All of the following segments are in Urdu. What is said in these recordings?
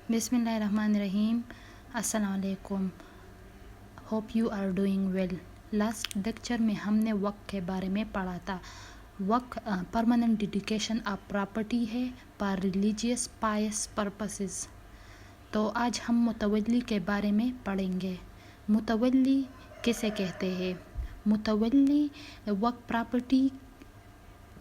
بسم اللہ الرحمن الرحیم. السلام علیکم. Hope you are doing well. Last lecture میں ہم نے وقف کے بارے میں پڑھا تھا. وقف پرماننٹ ڈیڈیکیشن آف پراپرٹی ہے فار ریلیجیس پائس پرپسز. تو آج ہم متولی کے بارے میں پڑھیں گے. متولی کسے کہتے ہیں؟ متولی وقف پراپرٹی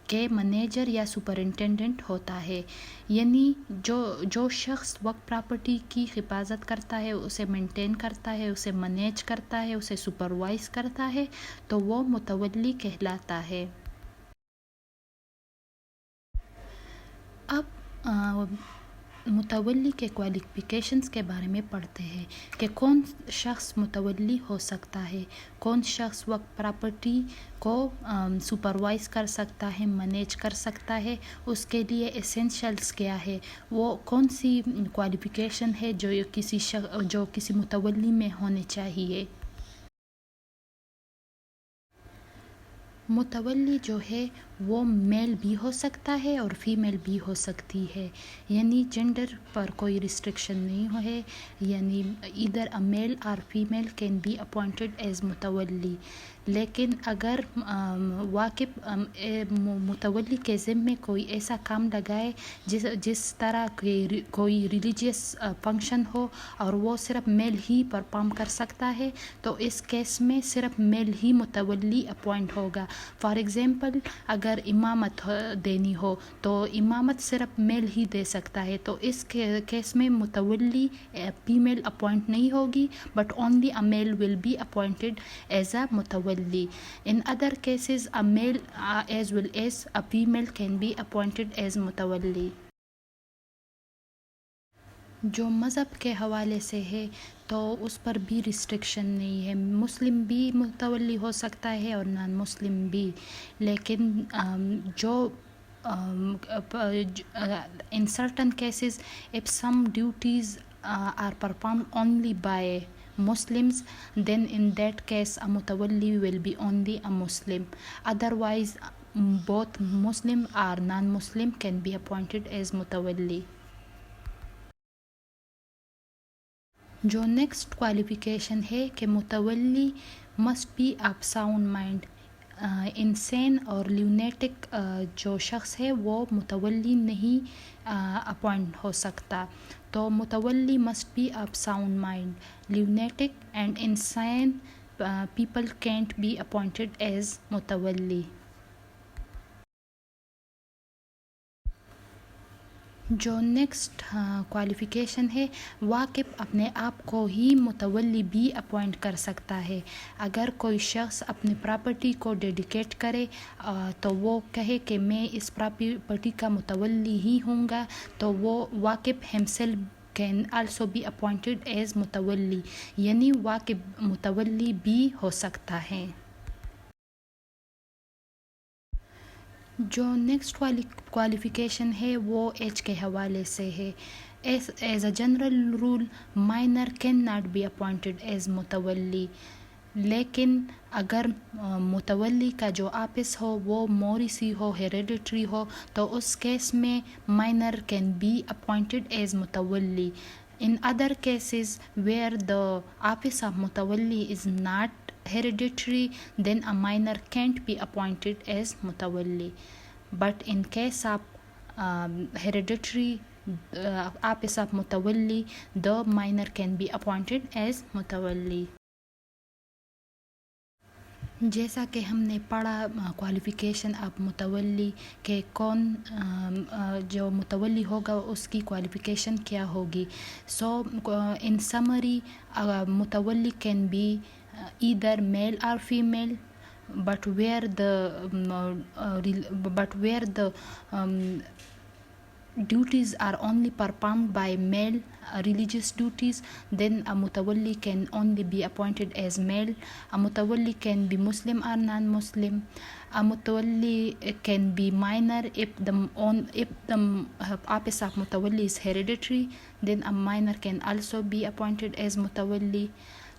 کے منیجر یا سپرنٹینڈنٹ ہوتا ہے. یعنی جو شخص وقف پراپرٹی کی حفاظت کرتا ہے، اسے مینٹین کرتا ہے، اسے مینیج کرتا ہے، اسے سپروائز کرتا ہے، تو وہ متولی کہلاتا ہے. اب متولی کے کوالیفیکیشنز کے بارے میں پڑھتے ہیں کہ کون شخص متولی ہو سکتا ہے، کون شخص وقف پراپرٹی کو سپروائز کر سکتا ہے، مینیج کر سکتا ہے. اس کے لیے ایسینشلز کیا ہے، وہ کون سی کوالیفیکیشن ہے جو کسی متولی میں ہونے چاہیے. متولی جو ہے وہ میل بھی ہو سکتا ہے اور فیمیل بھی ہو سکتی ہے. یعنی جینڈر پر کوئی ریسٹرکشن نہیں ہے. یعنی ایدر اے میل اور female can be appointed as متولی. لیکن اگر واقف متولی کے ذمے کوئی ایسا کام لگائے جس طرح کوئی ریلیجیس فنکشن ہو اور وہ صرف میل ہی پرفارم کر سکتا ہے، تو اس کیس میں صرف میل ہی متولی اپوائنٹ ہوگا. فار ایگزامپل اگر امامت دینی ہو تو امامت صرف میل ہی دے سکتا ہے، تو اس کیس میں متولی فیمیل اپوائنٹ نہیں ہوگی، but only a male will be appointed as a متولی. In other cases a male as well as a female can be appointed as متولی. جو مذہب کے حوالے سے ہے تو اس پر بھی ریسٹرکشن نہیں ہے. مسلم بھی متولی ہو سکتا ہے اور نان مسلم بھی. لیکن جو in certain cases if some duties are performed only by Muslims, then in that case a mutawalli will be only a Muslim. Otherwise both Muslim or non-Muslim can be appointed as mutawalli. جو نیکسٹ کوالیفیکیشن ہے کہ متولی must be of sound mind. Insane اور لیونیٹک جو شخص ہے وہ متولی نہیں اپوائنٹ ہو سکتا. تو متولی must be of sound mind. Lunatic and insane people can't be appointed as متولی. جو نیکسٹ کوالیفیکیشن ہے، واقف اپنے آپ کو ہی متولی بھی اپوائنٹ کر سکتا ہے. اگر کوئی شخص اپنی پراپرٹی کو ڈیڈیکیٹ کرے تو وہ کہے کہ میں اس پراپرٹی کا متولی ہی ہوں گا، تو وہ واقف himself can also be appointed as متولی. یعنی واقف متولی بھی ہو سکتا ہے. جو نیکسٹ کوالیفیکیشن ہے وہ ایج کے حوالے سے ہے. As a general rule minor can not be appointed as متولی. لیکن اگر متولی کا جو آفس ہو وہ موریثی ہو، ہیریڈیٹری ہو، تو اس کیس میں minor can be appointed as متولی. In other cases where the office of mutawalli is not hereditary, then a minor can't be appointed as mutawalli. But in case of hereditary office of mutawalli, the minor can be appointed as mutawalli. جیسا کہ ہم نے پڑھا کوالیفیکیشن آف متولی کہ کون جو متولی ہوگا اس کی کوالیفیکیشن کیا ہوگی. سو ان سمری متولی کین بی ایدر میل اور female, but where the duties are only performed by male religious duties, then a mutawalli can only be appointed as male. A mutawalli can be Muslim or non-Muslim. A mutawalli can be minor. If the office of mutawalli is hereditary, then a minor can also be appointed as mutawalli.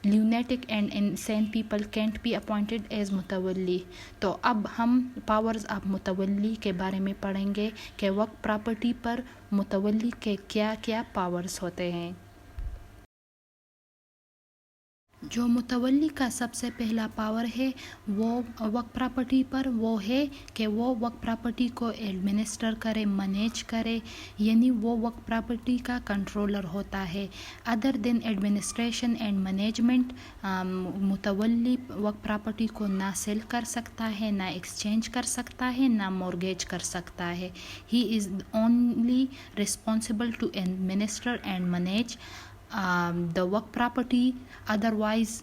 lunatic and insane people can't be appointed as متولی. تو اب ہم پاورز آف متولی کے بارے میں پڑھیں گے کہ وقف پراپرٹی پر متولی کے کیا کیا پاورز ہوتے ہیں. جو متولی کا سب سے پہلا پاور ہے وہ وقف پراپرٹی پر وہ ہے کہ وہ وقف پراپرٹی کو ایڈمنسٹر کرے، مینیج کرے، یعنی وہ وقف پراپرٹی کا کنٹرولر ہوتا ہے. Other than administration and management, متولی وقف پراپرٹی کو نہ سیل کر سکتا ہے، نہ ایکسچینج کر سکتا ہے، نہ مورگیج کر سکتا ہے. He is only responsible to administer and manage the work property otherwise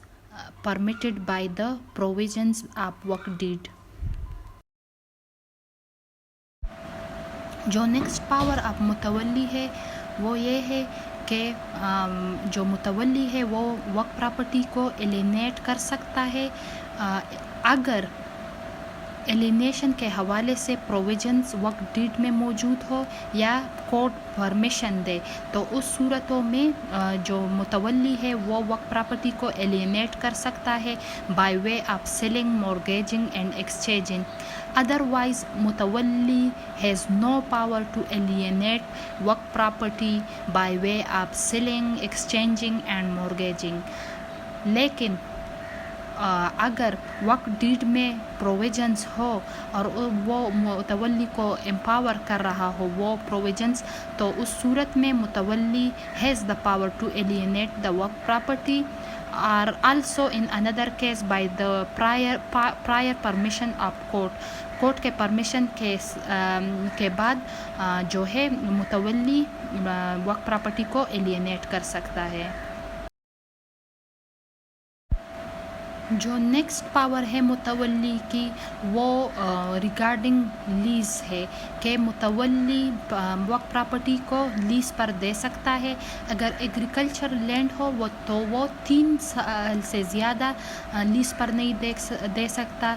permitted by the provisions of work deed. جو نیکسٹ پاور آف متولی ہے وہ یہ ہے کہ جو متولی ہے وہ وقف پراپرٹی کو ایلینیٹ کر سکتا ہے اگر ایلینیشن کے حوالے سے پروویژنز وقف ڈیڈ میں موجود ہو یا کورٹ پرمیشن دے. تو اس صورتوں میں جو متولی ہے وہ وقف پراپرٹی کو ایلینیٹ کر سکتا ہے by way of selling, mortgaging and exchanging. Otherwise متولی has no power to alienate وقف property by way of selling, exchanging and mortgaging. لیکن اگر وقف ڈیڈ میں پروویژنز ہو اور وہ متولی کو امپاور کر رہا ہو وہ پروویژنز، تو اس صورت میں متولی has the power to alienate the وقف پراپرٹی اور also in another case by the prior permission of court. Court کے پرمیشن کے بعد جو ہے متولی وقف پراپرٹی کو ایلینیٹ کر سکتا ہے. جو نیکسٹ پاور ہے متولی کی وہ ریگارڈنگ لیز ہے کہ متولی وقف پراپرٹی کو لیز پر دے سکتا ہے. اگر ایگریکلچر لینڈ ہو تو وہ 3 سال سے زیادہ لیز پر نہیں دے سکتا.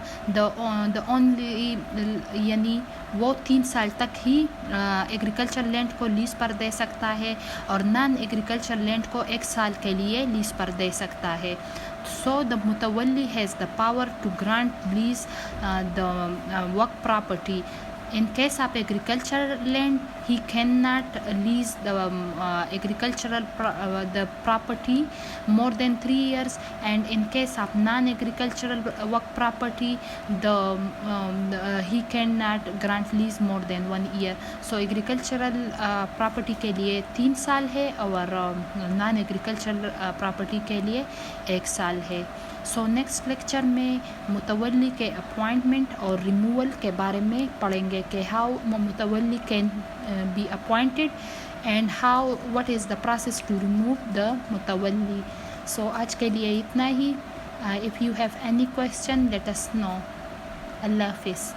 اونلی یعنی وہ 3 سال تک ہی ایگریکلچر لینڈ کو لیز پر دے سکتا ہے اور نان ایگریکلچر لینڈ کو 1 سال کے لیے لیز پر دے سکتا ہے. So the mutawalli has the power to grant lease the work property. In case of agricultural land, he cannot lease the agricultural the property more than 3 years, and in case of non-agricultural work property, he cannot grant lease more than 1 year. So agricultural property کے لیے 3 سال ہے اور non-agricultural property کے لیے 1 سال ہے. سو نیکسٹ لیکچر میں متولی کے اپوائنٹمنٹ اور ریموول کے بارے میں پڑھیں گے کہ ہاؤ متولی can be appointed and how what is the process to remove the متولی. سو آج کے لیے اتنا ہی. If you have any question let us know. اللہ حافظ.